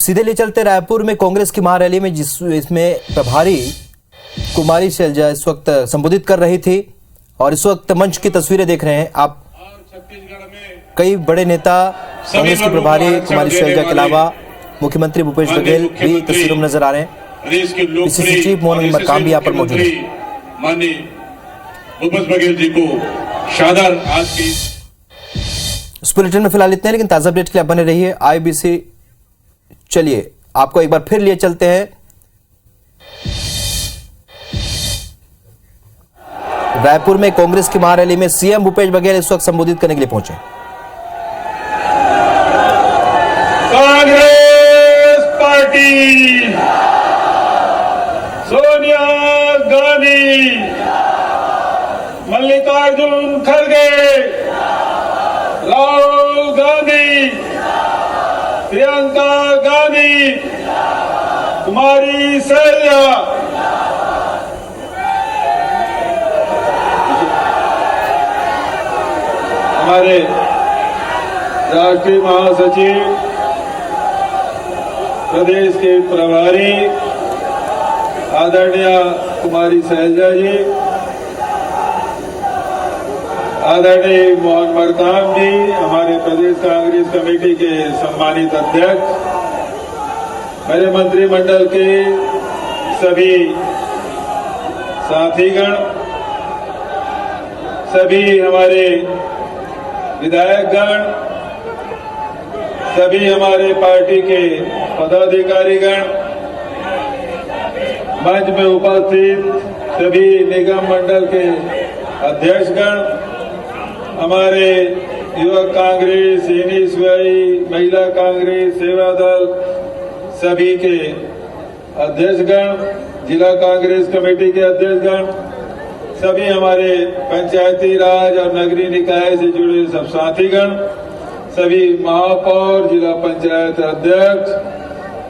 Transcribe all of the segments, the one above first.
सीधे ले चलते रायपुर में कांग्रेस की महारैली में इसमें प्रभारी कुमारी शैलजा इस वक्त संबोधित कर रही थी और इस वक्त मंच की तस्वीरें देख रहे हैं आप। कई बड़े नेता कांग्रेस की प्रभारी कुमारी शैलजा के अलावा मुख्यमंत्री भूपेश बघेल भी तस्वीरों में नजर आ रहे हैं। पीसीसी चीफ मोहन मरकाम भी यहाँ पर मौजूद है। माननीय भूपेश बघेल जी को शानदार आज की इस बुलेटिन में फिलहाल इतने, लेकिन ताजा अपडेट के लिए बने रहिए आईबीसी। चलिए आपको एक बार फिर लिए चलते हैं रायपुर में कांग्रेस की महारैली में सीएम भूपेश बघेल इस वक्त संबोधित करने के लिए पहुंचे। कांग्रेस पार्टी, सोनिया गांधी, मल्लिकार्जुन खड़गे, राहुल गांधी, प्रियंका गांधी, कुमारी शैलजा, हमारे राष्ट्रीय महासचिव, प्रदेश के प्रभारी आदरणीय कुमारी शैलजा जी, आदरणीय मोहन मरकाम जी, हमारे प्रदेश कांग्रेस कमेटी के सम्मानित अध्यक्ष, मेरे मंत्रिमंडल के सभी साथीगण, सभी हमारे विधायकगण, सभी हमारे पार्टी के पदाधिकारीगण, मंच में उपस्थित सभी निगम मंडल के अध्यक्षगण, हमारे युवक कांग्रेस, एनएसयूआई, महिला कांग्रेस, सेवा दल, सभी के अध्यक्षगण, जिला कांग्रेस कमेटी के अध्यक्षगण, सभी हमारे पंचायती राज और नगरीय निकाय से जुड़े सब साथीगण, सभी महापौर, जिला पंचायत अध्यक्ष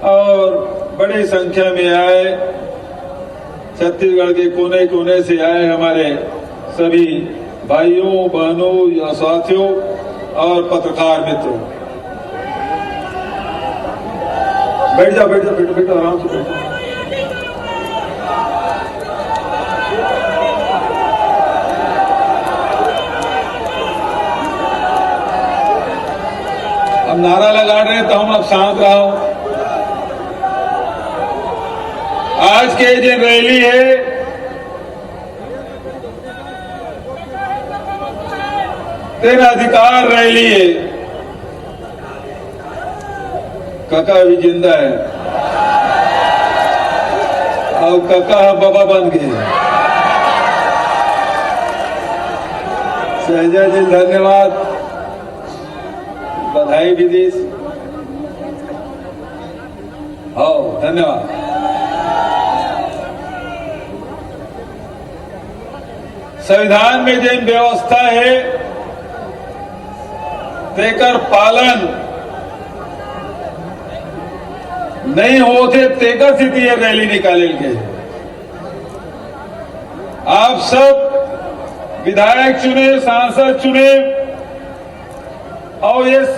और बड़ी संख्या में आए छत्तीसगढ़ के कोने कोने से आए हमारे सभी भाइयों, बहनों या साथियों और पत्रकार मित्रों, बैठ जाओ आराम से बैठो। हम नारा लगा रहे हैं तो हम अब शांत रहो। आज के जो रैली है तेरा अधिकार रैली है। काका अभी जिंदा है और काका बाबा बन गए। शैलजा जी धन्यवाद, बधाई भी दी। हाँ धन्यवाद। संविधान में जिन व्यवस्था है तेकर पालन नहीं होते तेकर स्थिति ये रैली निकाले गए। आप सब विधायक चुने, सांसद चुने और इस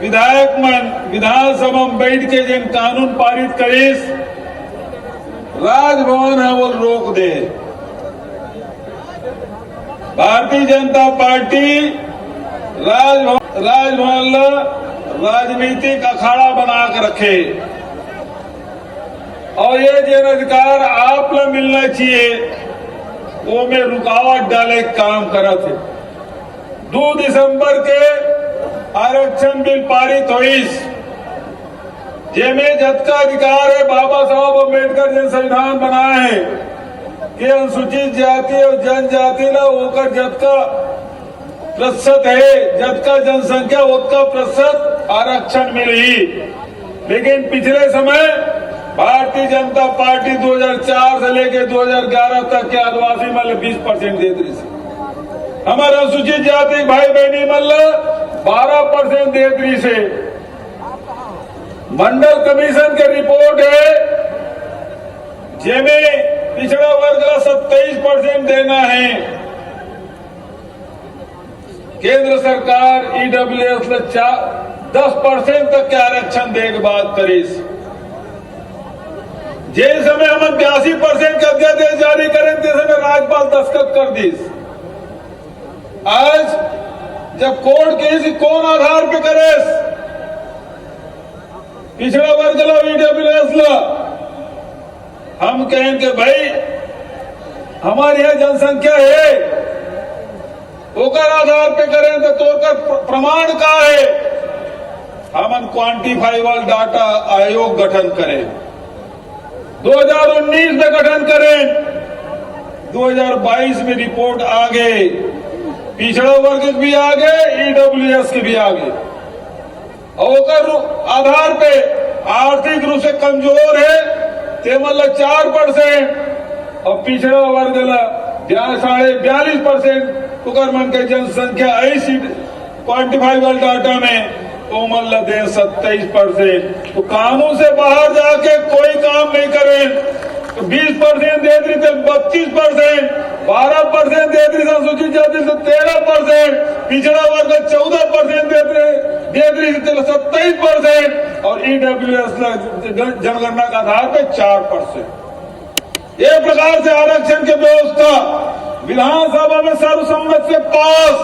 विधायक मन विधानसभा में बैठ के जिन कानून पारित करीस राजभवन है वो रोक दे। भारतीय जनता पार्टी राजभवन राजनीतिक अखाड़ा बना के रखे और ये जिन अधिकार आप ला मिलना चाहिए वो में रुकावट डाले काम करा थे। 2 दिसंबर के आरक्षण बिल पारित हुई जेमें जतका अधिकार है बाबा साहब अम्बेडकर जिन संविधान बनाए हैं कि अनुसूचित जाति और जनजाति ला होकर जतका प्रतिशत है, जतका जनसंख्या उतना प्रतिशत आरक्षण मिली। लेकिन पिछले समय भारतीय जनता पार्टी 2004 से लेकर 2011 तक के आदिवासी मतलब 20% देती थी। हमारे अनुसूचित जाति भाई बहनी मतलब 12% देती से। मंडल कमीशन की रिपोर्ट है जिसमें पिछड़ा वर्ग का 27% देना है। केंद्र सरकार ईडब्ल्यूएस 10% तक के आरक्षण दे के बात करीस। जे समय हम 82% का अध्यादेश जारी करें ते समय राज्यपाल दस्तखत कर दीस। आज जब कोर्ट केस कौन आधार पे करे, पिछड़ा वर्ग ला ईडब्ल्यूएस ला, हम कहें कि भाई हमारे यहाँ जनसंख्या है, ओकर आधार पे करें तो तोर प्रमाण का है। हम क्वांटिफाइबल डाटा आयोग गठन करें, 2019 में गठन करें, 2022 में रिपोर्ट आ गई, पिछड़ा वर्ग के भी आ गए, ईडब्ल्यूएस के भी आ गए। और आधार पे आर्थिक रूप से कमजोर है ते मतलब 4% और पिछड़ा वर्ग 42.5% उकर मन के जनसंख्या ऐसी क्वांटिफाइबल डाटा में तो मतलब दे 27%। तो कानून से बाहर जाके कोई काम नहीं करें तो 20% दे दी तो 32%, 12% दे दी अनुसूचित जाति तो 13%, पिछड़ा वर्ग 14% दे दी तो 27% और ईडब्ल्यूएस जनगणना के आधार पे 4%। एक प्रकार से आरक्षण की व्यवस्था विधानसभा में सर्वसम्मति से पास।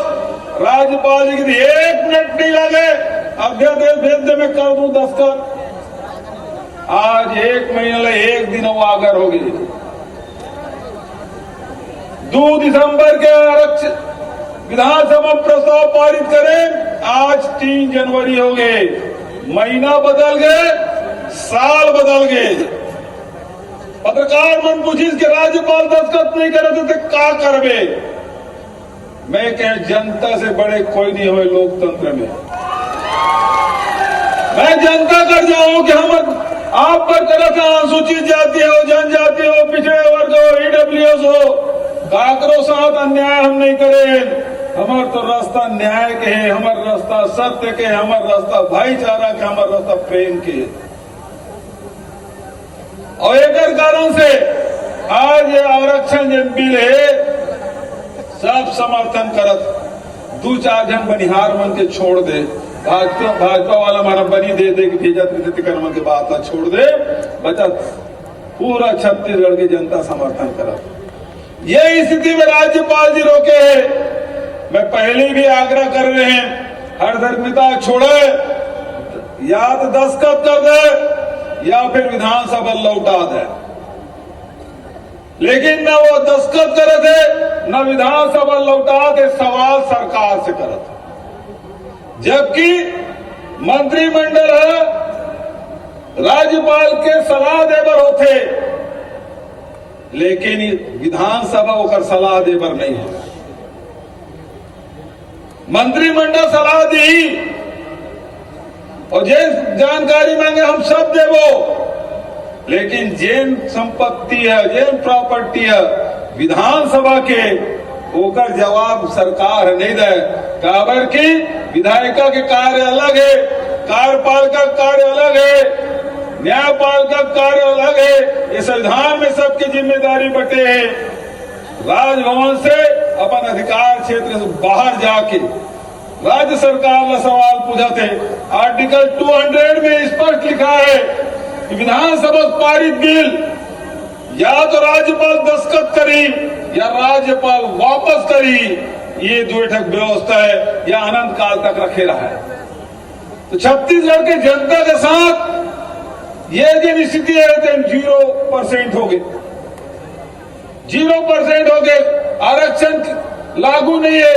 राज्यपाल जी की 1 मिनट नहीं लगे, अध्यादेश भेज दे मैं कर दूं दस्तखत। आज 1 महीने 1 दिन वो आगर हो गई। 2 दिसंबर के आरक्षण विधानसभा प्रस्ताव पारित करें, आज 3 जनवरी हो गए, महीना बदल गए, साल बदल गए। पत्रकार मन पूछिस कि राज्यपाल दस्तखत नहीं करे तो क्या करबे। मैं कह जनता से बड़े कोई नहीं हुए लोकतंत्र में। मैं जनता कर जाऊं कि हम आप पर तरह से अनुसूचित जाति हो, जनजाति हो, पिछड़े वर्ग हो, ईडब्ल्यूएस हो, काकरो साथ अन्याय हम नहीं करें। हमार तो रास्ता न्याय के है, हमार रास्ता सत्य के, हमार रास्ता भाईचारा के, हमार रास्ता प्रेम के। और एक कारण से आज ये आरक्षण जन बिल है सब समर्थन करत। 2-4 जन बनिहार मन के छोड़ दे, भाजपा वाला हमारा बनी दे दे कि भेजा कर्म के बात छोड़ दे, बचत पूरा छत्तीसगढ़ की जनता समर्थन करत। ये स्थिति में राज्यपाल जी रोके हैं। मैं पहले भी आग्रह कर रहे हैं, हर धर्मिता छोड़े, या तो दस्तखत कर दे या फिर विधानसभा लौटा दे। लेकिन न वो दस्तखत करे थे न विधानसभा लौटा के सवाल सरकार से करे थे। जबकि मंत्रिमंडल है राज्यपाल के सलाह देवर होते, लेकिन विधानसभा होकर सलाह देवर नहीं है। मंत्रिमंडल सलाह दी और जे जानकारी मांगे हम सब देवो, लेकिन जेन संपत्ति है, जेन प्रॉपर्टी है विधानसभा के, होकर जवाब सरकार नहीं दे। काबर की विधायिका के कार्य अलग है, कार्यपालिका कार्य अलग है, न्यायपालिका कार्य अलग है। इस संविधान में सबकी जिम्मेदारी बटे है। राजभवन से अपन अधिकार क्षेत्र से बाहर जाके राज्य सरकार का सवाल पूछा थे। आर्टिकल 200 में स्पष्ट लिखा है कि विधानसभा पारित बिल या तो राज्यपाल दस्तखत करी या राज्यपाल वापस करी, ये द्विठक व्यवस्था है, या अनंत काल तक रखे रहा है। तो छत्तीसगढ़ के जनता के साथ ये जो स्थिति है 0% हो गए, 0% हो गए। आरक्षण लागू नहीं है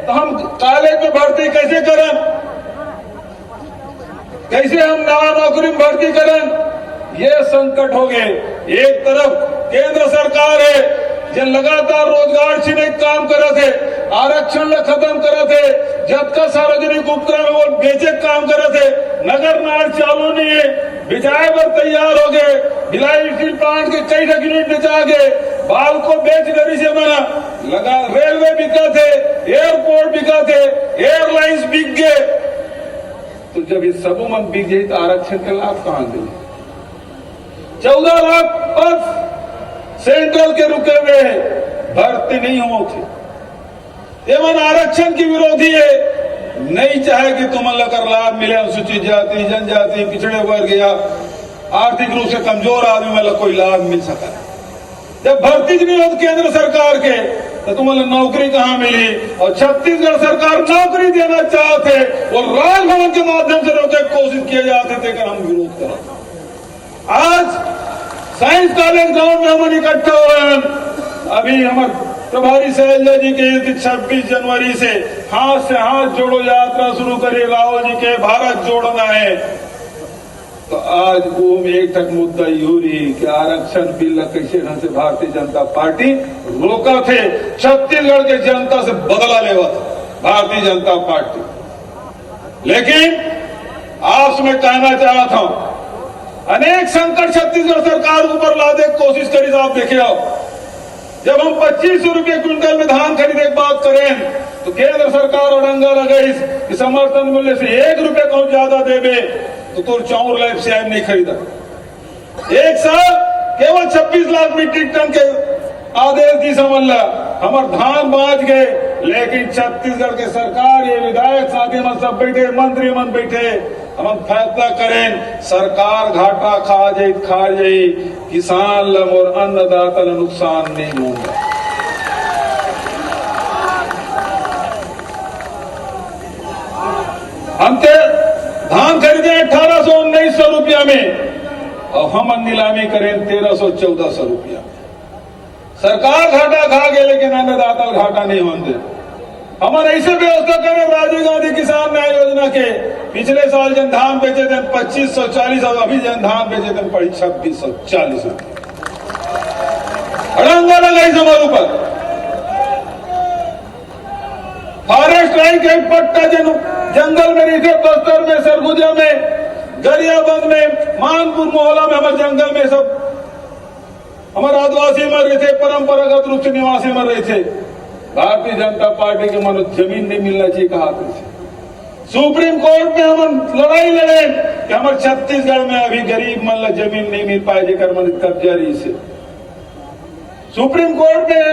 तो हम कॉलेज में भर्ती कैसे करें, कैसे हम नवा नौकरी में भर्ती करें, ये संकट हो गए। एक तरफ केंद्र सरकार है जो लगातार रोजगार छीने काम करे थे, आरक्षण ल खत्म करे थे, जब का सार्वजनिक उपक्रम वो बेचे काम करे थे, नगर नार चालू नहीं है, बिजाय पर तैयार हो गए, भिलाई स्टील प्लांट के कई यूनिट बेचा गए, बाल को बेच गरी से बना लगा, रेलवे बिका थे, एयरपोर्ट बिका थे, एयरलाइंस बिक गए। तो जब ये सब मन बिक जाए तो आरक्षण के लाभ कहां दे। 14 लाख पद सेंट्रल के रुके हुए हैं, भर्ती नहीं होती। एवं आरक्षण की विरोधी है, नहीं चाहे कि तुम कर लाभ मिले अनुसूचित जाति, जनजाति, पिछड़े वर्ग या आर्थिक रूप से कमजोर आदमी मतलब कोई लाभ मिल सका। जब भर्ती नहीं होती केंद्र सरकार के तो तुम्हें नौकरी कहाँ मिली? और छत्तीसगढ़ सरकार नौकरी देना चाहते और राजभवन के माध्यम से रोकने की कोशिश किए जाते थे कि हम विरोध करें। आज साइंस कॉलेज ग्राउंड में हम इकट्ठा हुए। अभी हमारे प्रभारी शैलजा जी के 26 जनवरी से हाथ जोड़ो यात्रा शुरू करी राहुल जी के भारत जोड़ना है। तो आज वो में एक तक मुद्दा यू रही कि आरक्षण बिल कैसे ढंग से भारतीय जनता पार्टी रोका थे, छत्तीसगढ़ के जनता से बदला लेवा था भारतीय जनता पार्टी। लेकिन आपसे मैं कहना चाहता हूं, अनेक संकट छत्तीसगढ़ सरकार ऊपर लादे कोशिश करी। आप देखे आओ, जब हम 2500 रुपये क्विंटल में धान खरीदने की बात करें तो केंद्र सरकार अड़ंगा लगाई कि समर्थन मूल्य से 1 रुपये कम ज्यादा देवे तो तुर चाउर लाइफ से नहीं खरीदा। एक साल केवल 26 लाख मीट्रिक टन के आदेश दी समझला, हमार धान बाज गए। लेकिन छत्तीसगढ़ के सरकार, ये विधायक साथी मन सब बैठे, मंत्री मन बैठे, हम फैसला करें सरकार घाटा खा जाए, किसान ला और अन्नदाता ला नुकसान नहीं होगा। हम धान खरीदे 1800-1900 रुपया में और हम नीलामी करें 1300-1400 रुपया। सरकार घाटा खा गए लेकिन अन्नदाता घाटा नहीं होने। हमारे ऐसे व्यवस्था करें राजीव गांधी किसान न्याय योजना के, पिछले साल जन धान बेचे थे 2540 और अभी जन धान बेचे थे 2640 अड़ंगा लगाई हमारे ऊपर। फॉरेस्ट लाइन के पट्टा जंगल में रही थे, बस्तर में, सरगुजा में, गरियाबंद में, मानपुर मोहल्ला में, हमारे जंगल में सब हमारे आदिवासी मर रहे थे, परंपरागत रूप से निवासी मर रहे थे। भारतीय जनता पार्टी के मन जमीन नहीं मिलना चाहिए कहा थे। सुप्रीम कोर्ट में हम लड़ाई लड़े कि हमारे छत्तीसगढ़ में अभी गरीब मन जमीन नहीं मिल पाए जेकर मन कब्जा रही से। सुप्रीम कोर्ट में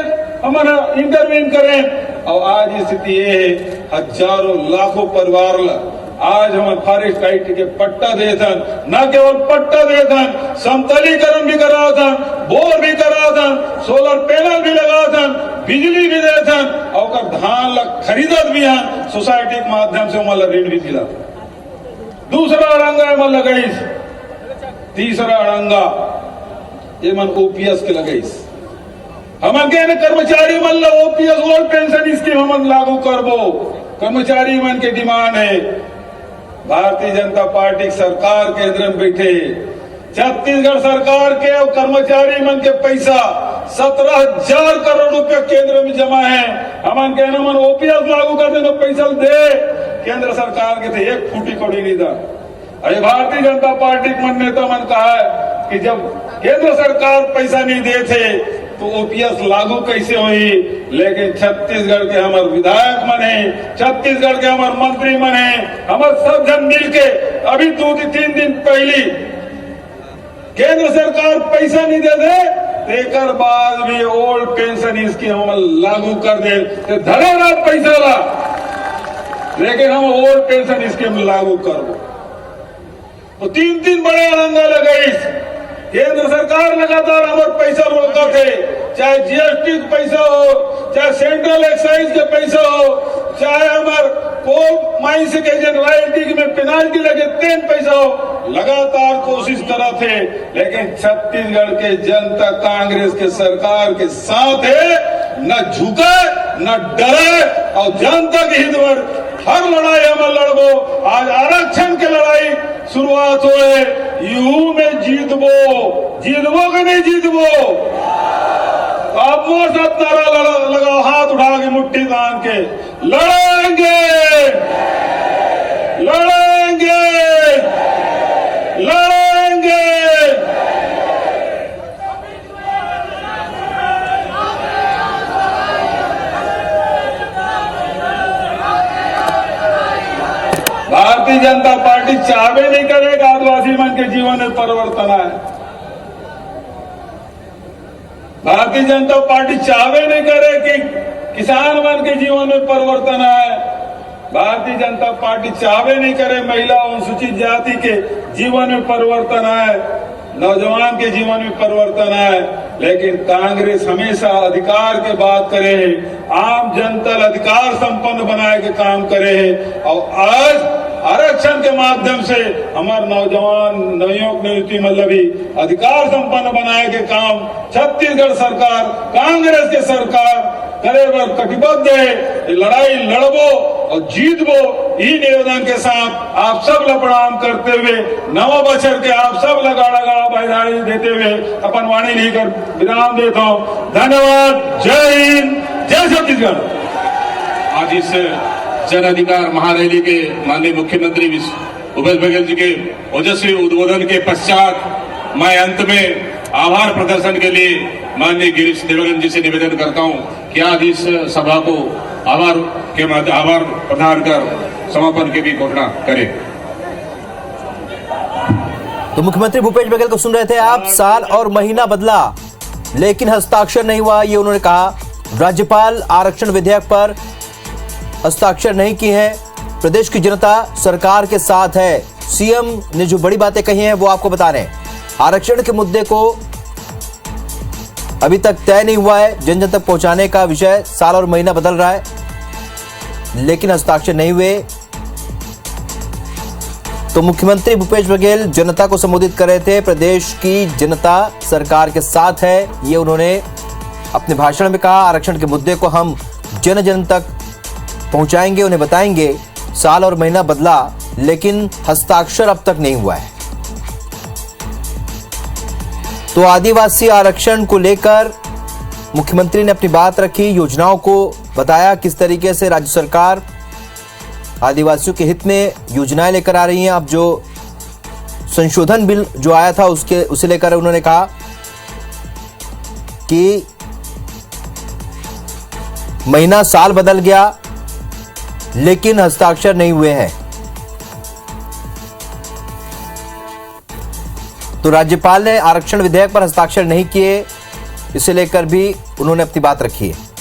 हमारा इंटरवीन करें और आज स्थिति ये है, हजारों लाखों परिवार ला आज हम फॉरेस्ट राइट के पट्टा देथन, न केवल पट्टा देथन, समतलीकरण भी करा था, बोर भी करा था, सोलर पैनल भी लगा था, बिजली भी देथन और धान ला खरीदत भी हैं सोसाइटी के माध्यम से मतलब ऋण भी मिला। दूसरा अड़ंगा है मन लगाईस, तीसरा अड़ंगा ये मन ओपीएस के लगाईस। हम के कर्मचारी मन ओपीएस ओल्ड पेंशन स्कीम हम लागू करबो, कर्मचारी मन के डिमांड है। भारतीय जनता पार्टी सरकार केंद्र में बैठे, छत्तीसगढ़ सरकार के और कर्मचारी मन के पैसा 17,000 करोड़ रुपए केंद्र में जमा है। हम कहना मन ओपीएस लागू कर देना पैसा दे, केंद्र सरकार के थे एक फूटी कौड़ी नहीं था। अरे भारतीय जनता पार्टी के मन नेता मन कहा है कि जब केंद्र सरकार पैसा नहीं दे थे तो ओपीएस लागू कैसे हुई। लेकिन छत्तीसगढ़ के हमारे विधायक मन है, छत्तीसगढ़ के हमारे मंत्री मन है, हमारे सब जन मिल के अभी 2-3 दिन पहले केंद्र सरकार पैसा नहीं दे दे, देकर बाद भी ओल्ड पेंशन स्कीम हम लागू कर दे तो धड़ेगा पैसा ला, लेकिन हम ओल्ड पेंशन स्कीम लागू कर दो। तो 3 बड़े अड़ंगा लगाई। केंद्र सरकार लगातार हमारे पैसा रोका थे, चाहे जीएसटी का पैसा हो, चाहे सेंट्रल एक्साइज के पैसा हो, चाहे हमारे कोल माइंस के रॉयल्टी में पेनाल्टी लगे 3 पैसा हो, लगातार कोशिश करा थे। लेकिन छत्तीसगढ़ के जनता कांग्रेस के सरकार के साथ है, न झुके न डरे और जनता के हित में हर लड़ाई हम लड़बो। आज आरक्षण की लड़ाई शुरुआत हुए, यू में जीतबो कि नहीं जीतबो? आप वो सब नारा लगाओ, हाथ उठा के मुट्ठी तान के लड़ेंगे, लड़ेंगे, लड़ेंगे। भारतीय जनता पार्टी चाहबे नहीं करेगा आदिवासी मन के जीवन में परिवर्तन आए। भारतीय जनता पार्टी चाहबे नहीं करे कि किसान मन के जीवन में परिवर्तन आए। भारतीय जनता पार्टी चाहे नहीं करे महिला अनुसूचित जाति के जीवन में परिवर्तन आए, नौजवान के जीवन में परिवर्तन आए, लेकिन कांग्रेस हमेशा अधिकार के बात करे है, आम जनता अधिकार संपन्न बनाए के काम करे है। और आज आरक्षण के माध्यम से हमारे नौजवान नवयुवक नियुक्ति मतलब भी अधिकार संपन्न बनाए के काम छत्तीसगढ़ सरकार, कांग्रेस के सरकार करे बर कटिबद्ध है। ये लड़ाई लड़बो और जीतबो, ई निवेदन के साथ आप सब ला प्रणाम करते हुए नवा बछर के आप सब ला गाड़ा गाड़ा बधाई देते हुए अपन वाणी लेकर विराम देता हूँ। धन्यवाद। जय हिंद, जय छत्तीसगढ़। आज इस जन अधिकार महारैली के माननीय मुख्यमंत्री भूपेश बघेल जी के ओजस्वी उद्बोधन के पश्चात मैं अंत में आभार प्रदर्शन के लिए माननीय गिरीश देवगन जी से निवेदन करता हूं कि आज इस सभा को आभार प्रदान कर समापन की भी घोषणा करें। तो मुख्यमंत्री भूपेश बघेल को सुन रहे थे आप। साल और महीना बदला लेकिन हस्ताक्षर नहीं हुआ, ये उन्होंने कहा। राज्यपाल आरक्षण विधेयक पर हस्ताक्षर नहीं की है। प्रदेश की जनता सरकार के साथ है। सीएम ने जो बड़ी बातें कही हैं वो आपको बता रहे हैं। आरक्षण के मुद्दे को अभी तक तय नहीं हुआ है, जन जन तक पहुंचाने का विषय। साल और महीना बदल रहा है लेकिन हस्ताक्षर नहीं हुए। तो मुख्यमंत्री भूपेश बघेल जनता को संबोधित कर रहे थे। प्रदेश की जनता सरकार के साथ है, ये उन्होंने अपने भाषण में कहा। आरक्षण के मुद्दे को हम जन जन तक पहुंचाएंगे, उन्हें बताएंगे। साल और महीना बदला लेकिन हस्ताक्षर अब तक नहीं हुआ है। तो आदिवासी आरक्षण को लेकर मुख्यमंत्री ने अपनी बात रखी, योजनाओं को बताया किस तरीके से राज्य सरकार आदिवासियों के हित में योजनाएं लेकर आ रही हैं। अब जो संशोधन बिल जो आया था उसे लेकर उन्होंने कहा कि महीना साल बदल गया लेकिन हस्ताक्षर नहीं हुए हैं। तो राज्यपाल ने आरक्षण विधेयक पर हस्ताक्षर नहीं किए, इसे लेकर भी उन्होंने अपनी बात रखी है।